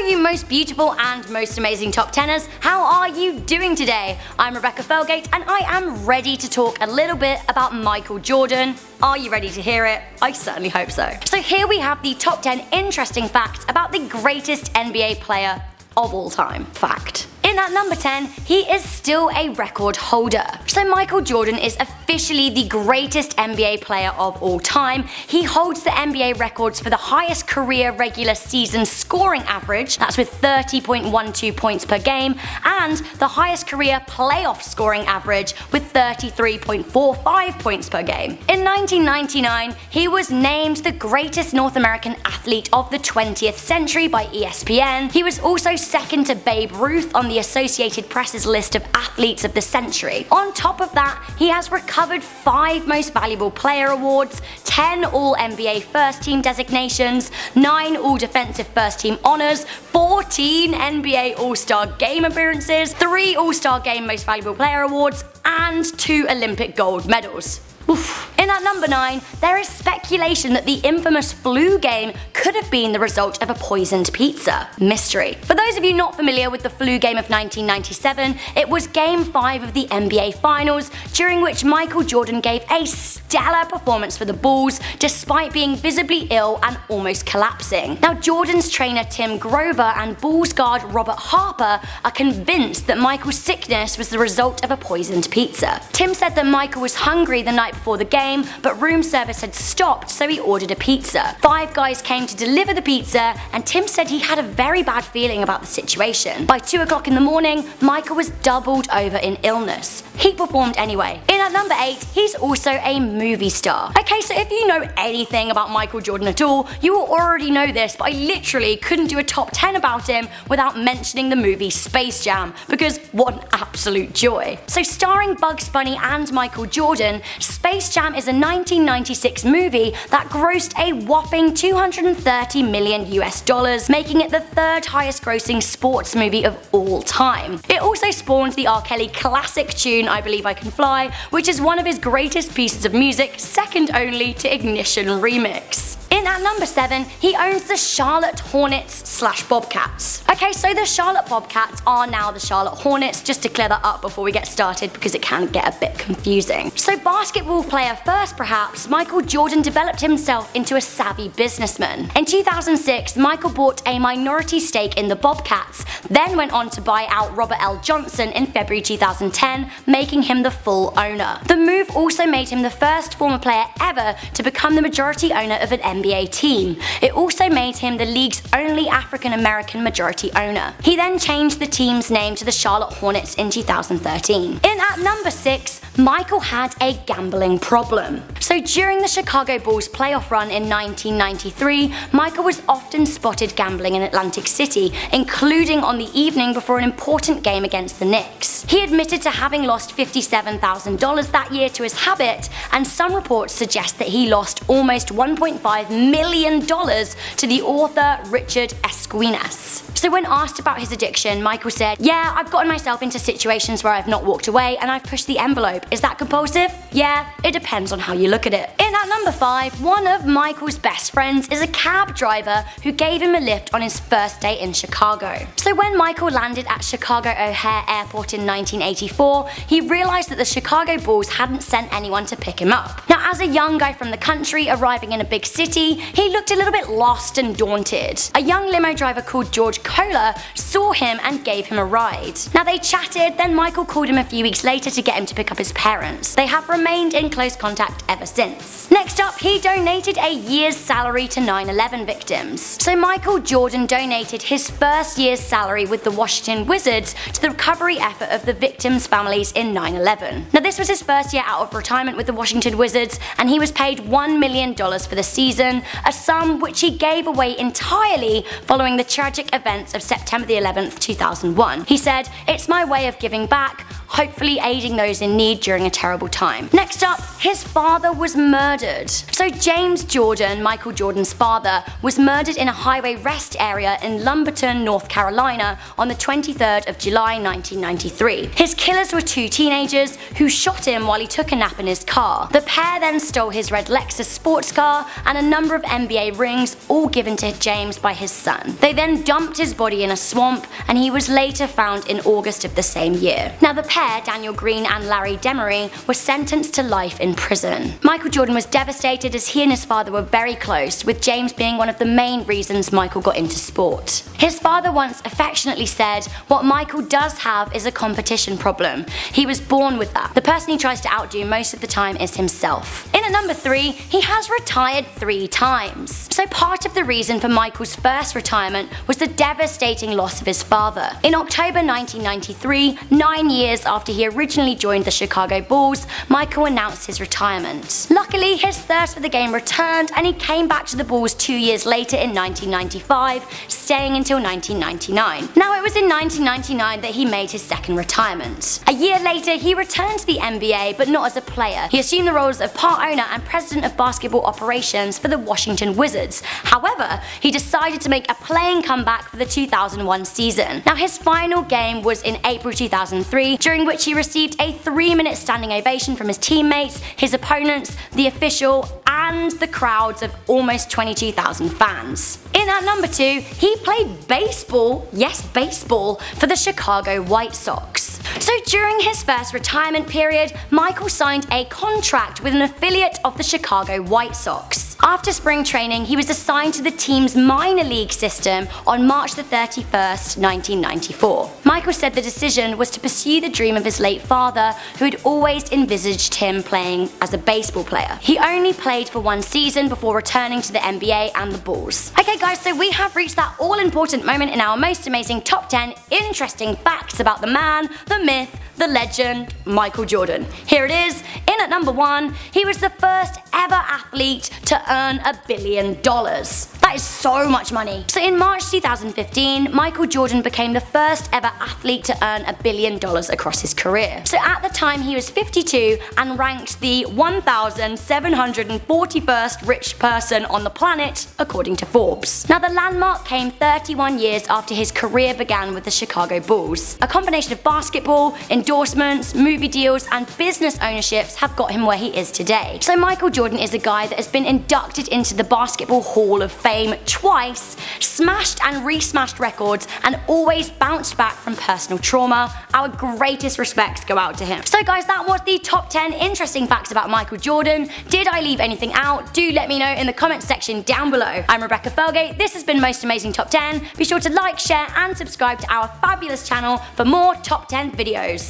you most beautiful and most amazing top 10ers, how are you doing today? I'm Rebecca Felgate and I am ready to talk a little bit about Michael Jordan. Are you ready to hear it? I certainly hope so. So here we have the top 10 interesting facts about the greatest NBA player of all time. Fact. In at number 10, he is still a record holder. So Michael Jordan is officially the greatest NBA player of all time. He holds the NBA records for the highest career regular season scoring average, that's with 30.12 points per game, and the highest career playoff scoring average with 33.45 points per game. In 1999, he was named the greatest North American athlete of the 20th century by ESPN. He was also second to Babe Ruth on the Associated Press's list of athletes of the century. On top of that, he has recovered 5 most valuable player awards, 10 All-NBA First Team designations, 9 All-Defensive First Team honors, 14 NBA All-Star Game appearances, 3 All-Star Game Most Valuable Player awards, and 2 Olympic gold medals. Oof. In at number 9, there is speculation that the infamous flu game could have been the result of a poisoned pizza. Mystery. For those of you not familiar with the flu game of 1997, it was Game 5 of the NBA Finals, during which Michael Jordan gave a stellar performance for the Bulls, despite being visibly ill and almost collapsing. Now, Jordan's trainer Tim Grover and Bulls guard Robert Harper are convinced that Michael's sickness was the result of a poisoned pizza. Tim said that Michael was hungry the night before the game, but room service had stopped, so he ordered a pizza. 5 guys came to deliver the pizza, and Tim said he had a very bad feeling about the situation. By 2 o'clock in the morning, Michael was doubled over in illness. He performed anyway. In at number 8, he's also a movie star. Okay, so if you know anything about Michael Jordan at all, you will already know this, but I literally couldn't do a top 10 about him without mentioning the movie Space Jam, because what an absolute joy. So starring Bugs Bunny and Michael Jordan, Space Jam is a 1996 movie that grossed a whopping $230 million US, making it the 3rd highest grossing sports movie of all time. It also spawned the R. Kelly classic tune I Believe I Can Fly, which is one of his greatest pieces of music, second only to Ignition Remix. In at number 7, he owns the Charlotte Hornets / Bobcats. Okay, so the Charlotte Bobcats are now the Charlotte Hornets, just to clear that up before we get started because it can get a bit confusing. So basketball player first perhaps, Michael Jordan developed himself into a savvy businessman. In 2006, Michael bought a minority stake in the Bobcats, then went on to buy out Robert L. Johnson in February 2010, making him the full owner. The move also made him the first former player ever to become the majority owner of an NBA team. It also made him the league's only African American majority owner. He then changed the team's name to the Charlotte Hornets in 2013. In at number 6, Michael had a gambling problem. So during the Chicago Bulls playoff run in 1993, Michael was often spotted gambling in Atlantic City, including on the evening before an important game against the Knicks. He admitted to having lost $57,000 that year to his habit, and some reports suggest that he lost almost $1.5 million to the author Richard Esquinas. So when asked about his addiction, Michael said, "Yeah, I've gotten myself into situations where I've not walked away and I've pushed the envelope. Is that compulsive? Yeah, it depends on how you look at it." In at number 5, one of Michael's best friends is a cab driver who gave him a lift on his first day in Chicago. So when Michael landed at Chicago O'Hare Airport in 1984, he realized that the Chicago Bulls hadn't sent anyone to pick him up. Now, as a young guy from the country arriving in a big city, he looked a little bit lost and daunted. A young limo driver called George Kohler saw him and gave him a ride. Now they chatted, then Michael called him a few weeks later to get him to pick up his parents. They have remained in close contact ever since. Next up, he donated a year's salary to 9/11 victims. So Michael Jordan donated his first year's salary with the Washington Wizards to the recovery effort of the victims' families in 9/11. Now this was his first year out of retirement with the Washington Wizards, and he was paid $1 million for the season, a sum which he gave away entirely following the tragic events of September 11th, 2001. He said, "It's my way of giving back. hopefully aiding those in need during a terrible time. Next up, his father was murdered. So James Jordan, Michael Jordan's father, was murdered in a highway rest area in Lumberton, North Carolina on the 23rd of July 1993. His killers were two teenagers who shot him while he took a nap in his car. The pair then stole his red Lexus sports car and a number of NBA rings, all given to James by his son. They then dumped his body in a swamp, and he was later found in August of the same year. Now the pair, Daniel Green and Larry Demery, were sentenced to life in prison. Michael Jordan was devastated as he and his father were very close, with James being one of the main reasons Michael got into sport. His father once affectionately said, "What Michael does have is a competition problem. He was born with that. The person he tries to outdo most of the time is himself." In at number 3, he has retired 3 times. So part of the reason for Michael's first retirement was the devastating loss of his father. In October 1993, 9 years after he originally joined the Chicago Bulls, Michael announced his retirement. Luckily, his thirst for the game returned, and he came back to the Bulls 2 years later in 1995, staying until 1999. Now it was in 1999 that he made his second retirement. A year later, he returned to the NBA, but not as a player. He assumed the roles of part owner and president of basketball operations for the Washington Wizards. However, he decided to make a playing comeback for the 2001 season. Now his final game was in April 2003, during which he received a 3-minute standing ovation from his teammates, his opponents, the official, and the crowds of almost 22,000 fans. In at number 2, he played baseball, yes baseball, for the Chicago White Sox. So during his first retirement period, Michael signed a contract with an affiliate of the Chicago White Sox. After spring training, he was assigned to the team's minor league system on March 31st, 1994. Michael said the decision was to pursue the dream of his late father, who had always envisaged him playing as a baseball player. He only played for 1 season before returning to the NBA and the Bulls. Okay guys, so we have reached that all-important moment in our most amazing top 10 interesting facts about the man, the myth, the legend, Michael Jordan. Here it is. In at number 1, he was the first ever athlete to earn $1 billion. That is so much money. So in March 2015, Michael Jordan became the first ever athlete to earn $1 billion across his career. So at the time he was 52 and ranked the 1,741st rich person on the planet, according to Forbes. Now the landmark came 31 years after his career began with the Chicago Bulls. A combination of basketball, endorsements, movie deals, and business ownerships have got him where he is today. So Michael Jordan is a guy that has been inducted into the Basketball Hall of Fame twice, smashed and re-smashed records, and always bounced back from personal trauma. Our greatest respects go out to him. So guys, that was the top 10 interesting facts about Michael Jordan. Did I leave anything out? Do let me know in the comments section down below. I'm Rebecca Felgate. This has been Most Amazing Top 10. Be sure to like, share, and subscribe to our fabulous channel for more top 10 videos.